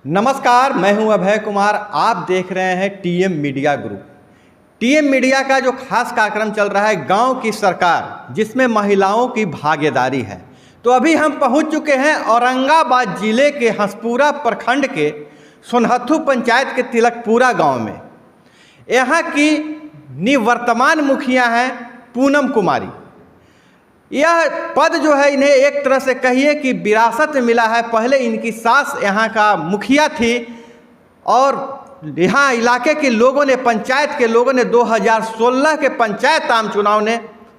नमस्कार, मैं हूं अभय कुमार। आप देख रहे हैं TM media group. TM media का जो खास कार्यक्रम चल रहा है गांव की सरकार, जिसमें महिलाओं की भागीदारी है। तो अभी हम पहुंच चुके हैं औरंगाबाद जिले के हंसपुरा प्रखंड के सोनहथु पंचायत के तिलकपुरा गांव में। यहाँ की निवर्तमान मुखिया हैं पूनम कुमारी। यह पद जो है इन्हें एक तरह से कहिए कि विरासत में मिला है। पहले इनकी सास यहाँ का मुखिया थी और यहाँ इलाके के लोगों ने, पंचायत के लोगों ने 2016 के पंचायत आम चुनाव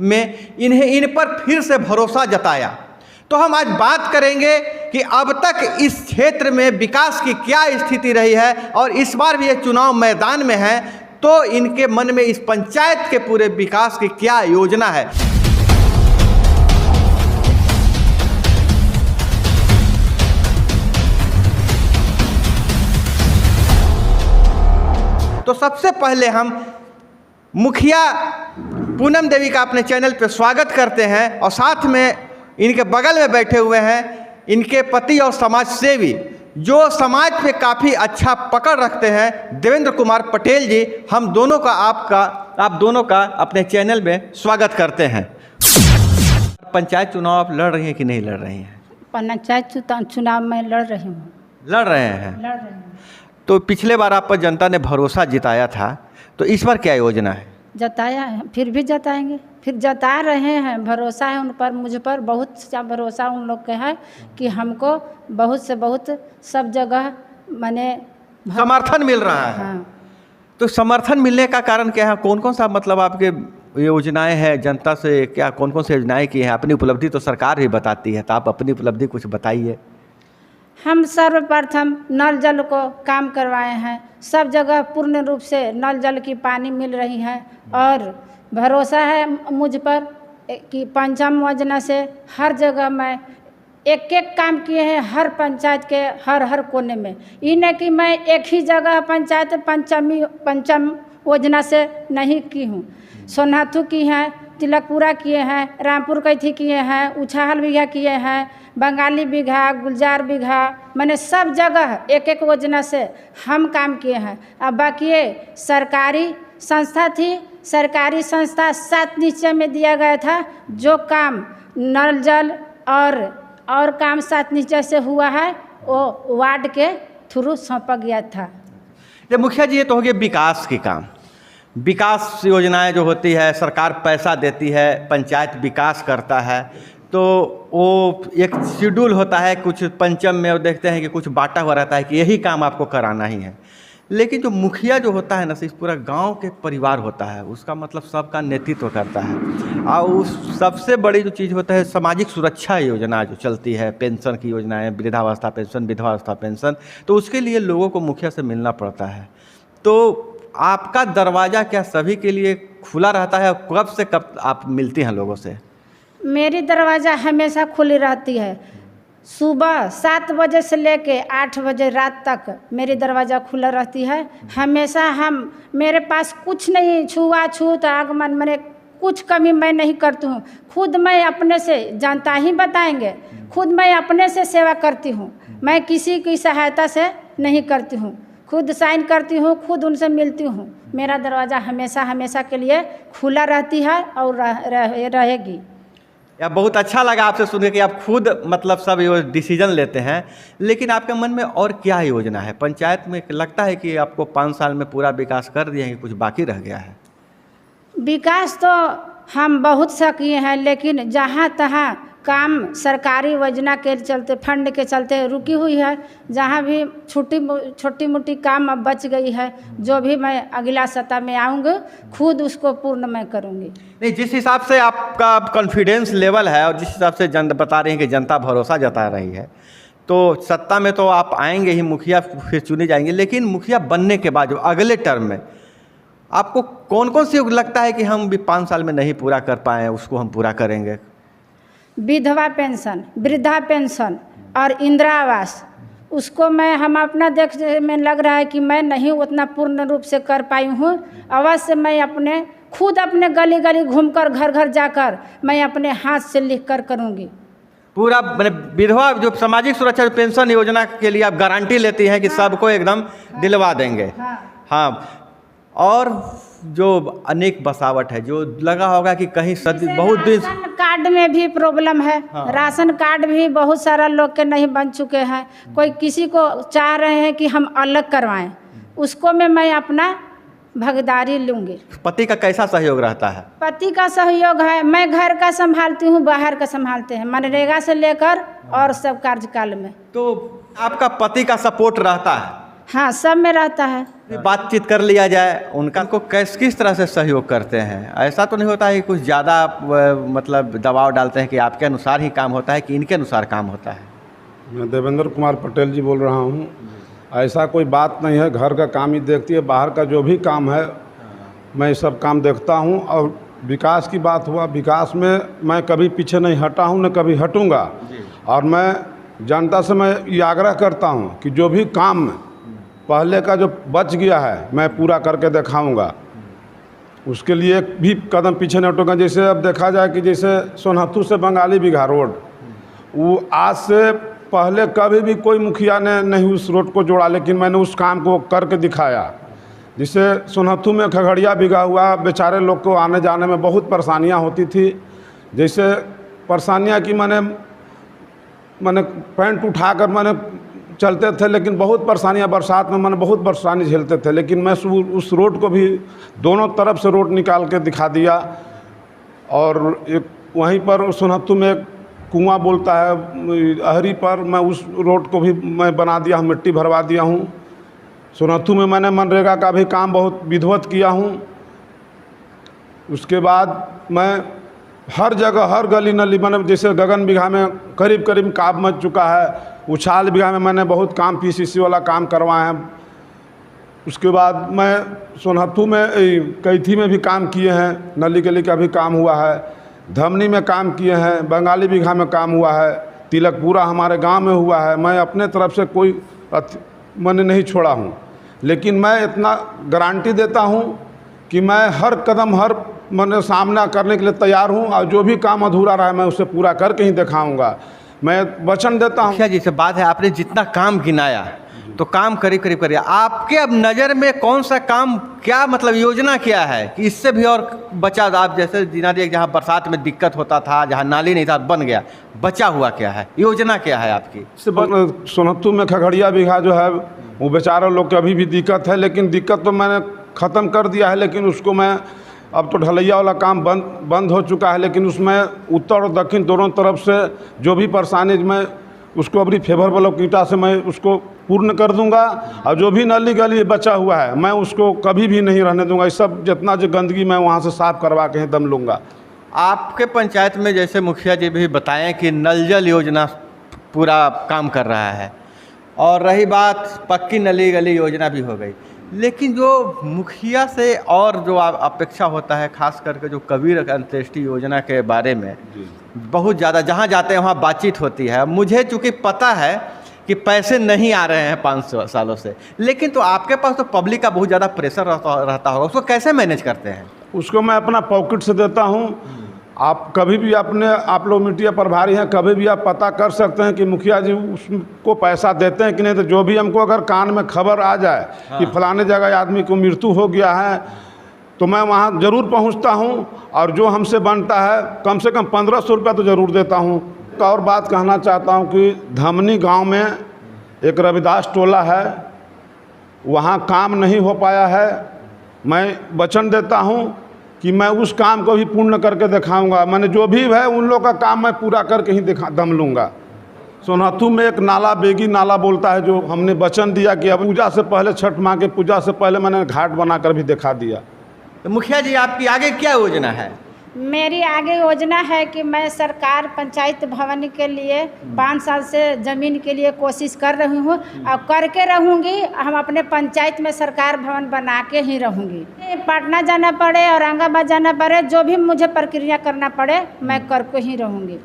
में इन पर फिर से भरोसा जताया। तो हम आज बात करेंगे कि अब तक इस क्षेत्र में विकास की क्या स्थिति रही है और इस बार भी ये चुनाव मैदान में है तो इनके मन में इस पंचायत के पूरे विकास की क्या योजना है। तो सबसे पहले हम मुखिया पूनम देवी का अपने चैनल पर स्वागत करते हैं और साथ में इनके बगल में बैठे हुए हैं इनके पति और समाज सेवी जो समाज पे काफ़ी अच्छा पकड़ रखते हैं, देवेंद्र कुमार पटेल जी। हम दोनों का आप दोनों का अपने चैनल में स्वागत करते हैं। पंचायत चुनाव आप लड़ रही हैं कि नहीं लड़ रही हैं? पंचायत चुनाव में लड़ रही हूँ। लड़ रहे हैं। तो पिछले बार आप पर जनता ने भरोसा जिताया था, तो इस बार क्या योजना है? जताया है, फिर भी जताएंगे, फिर जता रहे हैं। भरोसा है उन पर, मुझ पर बहुत सा भरोसा उन लोग के है कि हमको बहुत से बहुत सब जगह माने समर्थन मिल रहा है। हाँ। तो समर्थन मिलने का कारण क्या है? कौन कौन सा मतलब आपके योजनाएं हैं जनता से, क्या कौन कौन सी योजनाएं की हैं? अपनी उपलब्धि तो सरकार ही बताती है, तो आप अपनी उपलब्धि कुछ बताइए। हम सर्वप्रथम नल जल को काम करवाए हैं। सब जगह पूर्ण रूप से नल जल की पानी मिल रही है और भरोसा है मुझ पर कि पंचम योजना से हर जगह मैं एक एक काम किए हैं, हर पंचायत के हर कोने में। ये नहीं कि मैं एक ही जगह पंचायत पंचम योजना से नहीं की हूँ। सोनहथु की हैं, तिलकपुरा किए हैं, रामपुर कैथी किए हैं, उछाहल बीघा किए हैं, बंगाली बीघा, गुलजार बीघा, मैंने सब जगह एक एक योजना से हम काम किए हैं। अब बाकी सरकारी संस्था थी, सरकारी संस्था 7 निश्चय में दिया गया था। जो काम नल जल और काम 7 निश्चय से हुआ है वो वार्ड के थ्रू सौंपा गया था। ये मुखिया जी, ये तो हो गया विकास के काम। विकास योजनाएं जो होती है, सरकार पैसा देती है, पंचायत विकास करता है, तो वो एक शेड्यूल होता है। कुछ पंचम में वो देखते हैं कि कुछ बांटा हुआ रहता है कि यही काम आपको कराना ही है। लेकिन जो मुखिया जो होता है ना, इस पूरा गांव के परिवार होता है, उसका मतलब सबका नेतृत्व करता है। और उस सबसे बड़ी जो चीज़ होता है सामाजिक सुरक्षा योजना जो चलती है, पेंशन की योजनाएं, वृद्धावस्था पेंशन, विधवावस्था पेंशन, तो उसके लिए लोगों को मुखिया से मिलना पड़ता है। तो आपका दरवाज़ा क्या सभी के लिए खुला रहता है? कब से कब आप मिलती हैं लोगों से? मेरी दरवाज़ा हमेशा खुली रहती है। सुबह 7 बजे से लेके 8 बजे रात तक मेरी दरवाज़ा खुला रहती है। हमेशा मेरे पास कुछ नहीं, छुआछूत आगमन मैंने कुछ कमी मैं नहीं करती हूँ। खुद मैं अपने से, जनता ही बताएंगे, खुद मैं अपने से सेवा करती हूँ। मैं किसी की सहायता से नहीं करती हूँ, खुद साइन करती हूँ, खुद उनसे मिलती हूँ। मेरा दरवाज़ा हमेशा के लिए खुला रहती है और रहेगी। या बहुत अच्छा लगा आपसे सुन कि आप खुद मतलब सब ये डिसीजन लेते हैं। लेकिन आपके मन में और क्या योजना है? पंचायत में लगता है कि आपको 5 साल में पूरा विकास कर दिए हैं कि कुछ बाकी रह गया है? विकास तो हम बहुत सा किए हैं, लेकिन जहाँ तहाँ काम सरकारी योजना के चलते, फंड के चलते रुकी हुई है। जहाँ भी छोटी मोटी काम अब बच गई है, जो भी मैं अगला सत्ता में आऊँगी खुद उसको पूर्ण मैं करूँगी। नहीं, जिस हिसाब से आपका कॉन्फिडेंस लेवल है और जिस हिसाब से बता रही हैं कि जनता भरोसा जता रही है, तो सत्ता में तो आप आएंगे ही, मुखिया फिर चुने जाएंगे। लेकिन मुखिया बनने के बाद जो अगले टर्म में आपको कौन कौन सी लगता है कि हम भी 5 साल में नहीं पूरा कर पाए, उसको हम पूरा करेंगे? विधवा पेंशन, वृद्धा पेंशन और इंदिरा आवास, उसको हम अपना देख में लग रहा है कि मैं नहीं उतना पूर्ण रूप से कर पाई हूँ। अवश्य मैं खुद अपने गली गली घूमकर, घर घर जाकर मैं अपने हाथ से लिख कर करूँगी। पूरा मैंने विधवा जो सामाजिक सुरक्षा पेंशन योजना के लिए आप गारंटी लेती हैं कि सबको एकदम दिलवा देंगे। हाँ, और जो अनेक बसावट है जो लगा होगा कि कहीं बहुत दिन राशन कार्ड में भी प्रॉब्लम है। राशन कार्ड भी बहुत सारा लोग के नहीं बन चुके हैं। कोई किसी को चाह रहे हैं कि हम अलग करवाएं, उसको में मैं अपना भागीदारी लूँगी। पति का कैसा सहयोग रहता है? पति का सहयोग है, मैं घर का संभालती हूँ, बाहर का संभालते हैं, मनरेगा से लेकर और सब कार्यकाल में। तो आपका पति का सपोर्ट रहता है? हाँ, सब में रहता है। बातचीत कर लिया जाए, उनका को किस तरह से सहयोग करते हैं? ऐसा तो नहीं होता है कि कुछ ज़्यादा मतलब दबाव डालते हैं कि आपके अनुसार ही काम होता है कि इनके अनुसार काम होता है? मैं देवेंद्र कुमार पटेल जी बोल रहा हूँ। ऐसा कोई बात नहीं है, घर का काम ही देखती है, बाहर का जो भी काम है मैं सब काम देखता हूँ। और विकास की बात हुआ, विकास में मैं कभी पीछे नहीं हटा हूँ, न कभी हटूँगा। और मैं जनता से मैं ये आग्रह करता हूँ कि जो भी काम पहले का जो बच गया है मैं पूरा करके दिखाऊँगा, उसके लिए एक भी कदम पीछे नहीं हटूँगा। जैसे अब देखा जाए कि जैसे सोनहतू से बंगाली बीघा रोड, वो आज से पहले कभी भी कोई मुखिया ने नहीं उस रोड को जोड़ा, लेकिन मैंने उस काम को करके दिखाया। जिससे सोनहतू में खगड़िया बिगा हुआ, बेचारे लोग को आने जाने में बहुत परेशानियां होती थी। जैसे परेशानियां कि मैंने पैंट उठाकर मैंने चलते थे, लेकिन बहुत परेशानियां बरसात में मैंने बहुत परेशानी झेलते थे, लेकिन मैं उस रोड को भी दोनों तरफ से रोड निकाल के दिखा दिया। और एक वहीं पर सोनहतू में एक कुआं बोलता है अहरी पर, मैं उस रोड को भी मैं बना दिया हूँ, मिट्टी भरवा दिया हूँ। सोनहतू में मैंने मनरेगा का भी काम बहुत विधिवत किया हूँ। उसके बाद मैं हर जगह हर गली नली मैंने, जैसे गगन बिघा में करीब काम मच चुका है, उछाल बिघा में मैंने बहुत काम पीसीसी वाला काम करवाए हैं। उसके बाद मैं सोनहतू में कैथी में भी काम किए हैं, नली गली का भी काम हुआ है, धमनी में काम किए हैं, बंगाली बीघा में काम हुआ है, तिलकपुरा हमारे गांव में हुआ है। मैं अपने तरफ से कोई मैंने नहीं छोड़ा हूं, लेकिन मैं इतना गारंटी देता हूं कि मैं हर कदम हर मैंने सामना करने के लिए तैयार हूं, और जो भी काम अधूरा रहा है मैं उसे पूरा करके ही दिखाऊंगा। मैं वचन देता हूं। मुखिया जी से बात है, आपने जितना काम गिनाया तो काम करीब करिए, आपके अब नज़र में कौन सा काम, क्या मतलब योजना क्या है कि इससे भी और बचा? आप जैसे दिनारी जहाँ बरसात में दिक्कत होता था, जहाँ नाली नहीं था बन गया, बचा हुआ क्या है, योजना क्या है आपकी? सोनहतू में खगड़िया बीघा जो है वो बेचारे लोग की अभी भी दिक्कत है, लेकिन दिक्कत तो मैंने ख़त्म कर दिया है। लेकिन उसको मैं अब तो ढलैया वाला काम बंद हो चुका है, लेकिन उसमें उत्तर और दक्षिण दोनों तरफ से जो भी परेशानी मैं उसको अपनी फेवरेबल कीटा से मैं उसको पूर्ण कर दूंगा। और जो भी नली गली बचा हुआ है मैं उसको कभी भी नहीं रहने दूंगा। इस सब जितना जो गंदगी मैं वहाँ से साफ़ करवा के ही दम लूँगा। आपके पंचायत में जैसे मुखिया जी भी बताएं कि नल जल योजना पूरा काम कर रहा है, और रही बात पक्की नली गली योजना भी हो गई, लेकिन जो मुखिया से और जो अपेक्षा होता है, खास करके जो कबीर अंत्येष्टि योजना के बारे में बहुत ज़्यादा जहाँ जाते हैं वहाँ बातचीत होती है। मुझे चूँकि पता है कि पैसे नहीं आ रहे हैं 5 सालों से, लेकिन तो आपके पास तो पब्लिक का बहुत ज़्यादा प्रेशर रहता होगा, उसको कैसे मैनेज करते हैं? उसको मैं अपना पॉकेट से देता हूँ। आप कभी भी आप लोग मीडिया प्रभारी हैं, कभी भी आप पता कर सकते हैं कि मुखिया जी उसको पैसा देते हैं कि नहीं। तो जो भी हमको अगर कान में खबर आ जाए कि फलाने जगह आदमी को मृत्यु हो गया है, तो मैं वहाँ ज़रूर पहुँचता हूँ, और जो हमसे बनता है कम से कम 1500 रुपया तो ज़रूर देता हूँ। और बात कहना चाहता हूँ कि धमनी गांव में एक रविदास टोला है, वहाँ काम नहीं हो पाया है। मैं वचन देता हूँ कि मैं उस काम को भी पूर्ण करके दिखाऊंगा। मैंने जो भी है उन लोगों का काम मैं पूरा करके ही दम लूँगा। सोनहतू में एक नाला बेगी नाला बोलता है, जो हमने वचन दिया कि अब पूजा से पहले, छठ माँ के पूजा से पहले मैंने घाट बनाकर भी दिखा दिया। तो मुखिया जी आपकी आगे क्या योजना है? मेरी आगे योजना है कि मैं सरकार पंचायत भवन के लिए 5 साल से ज़मीन के लिए कोशिश कर रही हूँ, और करके रहूँगी। हम अपने पंचायत में सरकार भवन बना के ही रहूँगी। पटना जाना पड़े, औरंगाबाद जाना पड़े, जो भी मुझे प्रक्रिया करना पड़े मैं करके ही रहूँगी।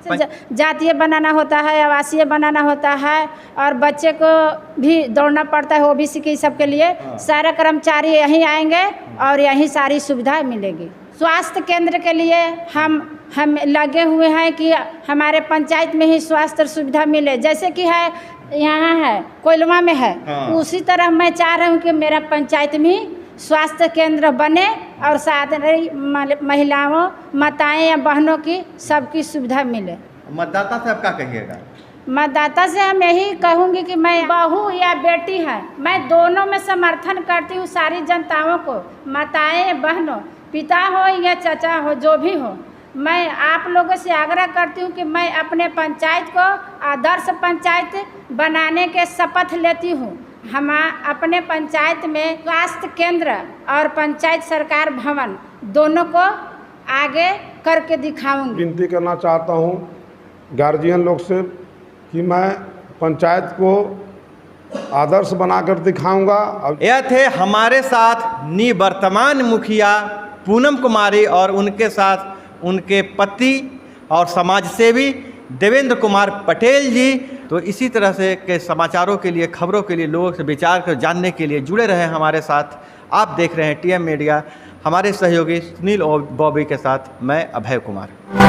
जातीय बनाना होता है, आवासीय बनाना होता है, और बच्चे को भी दौड़ना पड़ता है ओबीसी के सबके लिए। सारे कर्मचारी यहीं आएंगे और यहीं सारी सुविधा मिलेगी। स्वास्थ्य केंद्र के लिए हम लगे हुए हैं कि हमारे पंचायत में ही स्वास्थ्य सुविधा मिले, जैसे कि है यहाँ है कोयलवा में है। हाँ। उसी तरह मैं चाह रही हूँ कि मेरा पंचायत में स्वास्थ्य केंद्र बने और साथ में महिलाओं माताएं या बहनों की सबकी सुविधा मिले। मतदाता से आप क्या कहिएगा? मतदाता से हम यही कहूँगी कि मैं बहू या बेटी है, मैं दोनों में समर्थन करती हूँ सारी जनताओं को, माताएं बहनों, पिता हो या चाचा हो, जो भी हो। मैं आप लोगों से आग्रह करती हूँ कि मैं अपने पंचायत को आदर्श पंचायत बनाने के शपथ लेती हूँ। हम अपने पंचायत में स्वास्थ्य केंद्र और पंचायत सरकार भवन दोनों को आगे करके दिखाऊंगी। विनती करना चाहता हूँ गार्जियन लोग से कि मैं पंचायत को आदर्श बनाकर दिखाऊंगा। यह थे हमारे साथ निवर्तमान मुखिया पूनम कुमारी और उनके साथ उनके पति और समाजसेवी देवेंद्र कुमार पटेल जी। तो इसी तरह से के समाचारों के लिए, खबरों के लिए, लोगों से विचार कर जानने के लिए जुड़े रहें हमारे साथ। आप देख रहे हैं टीएम मीडिया। हमारे सहयोगी सुनील बॉबी के साथ मैं अभय कुमार।